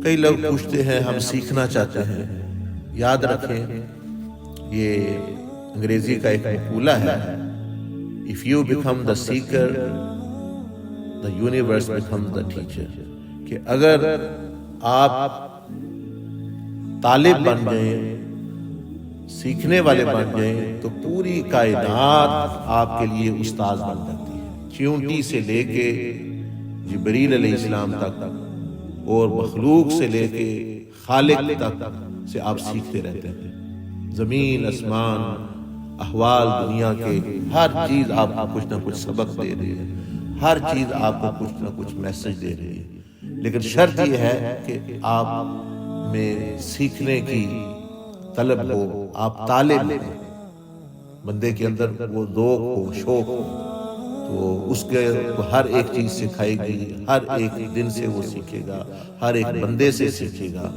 کئی لوگ پوچھتے ہیں ہم سیکھنا چاہتے ہیں. یاد رکھیں یہ انگریزی کا ایک مقولہ ہے، if you become the seeker the universe becomes the teacher. کہ اگر آپ طالب بن جائیں، سیکھنے والے بن جائیں، تو پوری کائنات آپ کے لیے استاذ بن جاتی ہے. چیونٹی سے لے کے جبریل علیہ السلام تک اور مخلوق سے لے کے خالق تک سے آپ سیکھتے رہتے ہیں. زمین، آسمان، احوال دنیا کے ہر چیز آپ کو کچھ نہ کچھ سبق دے رہی ہے، ہر چیز آپ کو کچھ نہ کچھ میسج دے رہی ہے. لیکن شرط یہ ہے کہ آپ میں سیکھنے کی طلب ہو، آپ طالب ہیں، بندے کے اندر وہ ذوق ہو، شوق ہو، تو اس کے ہر ایک چیز سکھائے گی، ہر ایک دن سے وہ سیکھے گا، ہر ایک بندے سے سیکھے گا.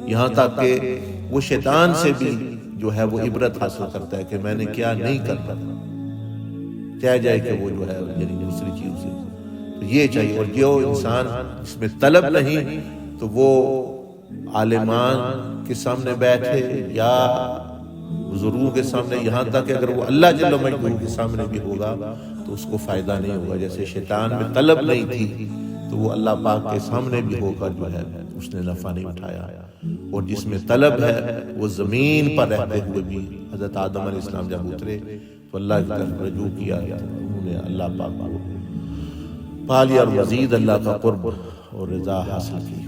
یہاں تک کہ وہ شیطان سے بھی جو ہے وہ عبرت حاصل کرتا ہے کہ میں نے کیا نہیں کرنا، کہہ جائے کہ وہ جو ہے یعنی دوسری چیز سے. تو یہ چاہیے. اور جو انسان اس میں طلب نہیں تو وہ عالمان کے سامنے بیٹھے یا بزرگوں کے سامنے، یہاں تک کہ اگر وہ اللہ جل مجدہ کے سامنے بھی ہوگا تو اس کو فائدہ نہیں ہوگا. جیسے شیطان میں طلب نہیں تھی تو وہ اللہ پاک کے سامنے بھی ہو کر جو ہے اس نے نفع نہیں اٹھایا. اور جس میں طلب ہے وہ زمین پر رہتے ہوئے بھی، حضرت آدم علیہ السلام جب اترے تو اللہ کی طرف رجوع کیا، انہوں نے اللہ پاک کو پا لیا اور مزید اللہ کا قرب اور رضا حاصل کی.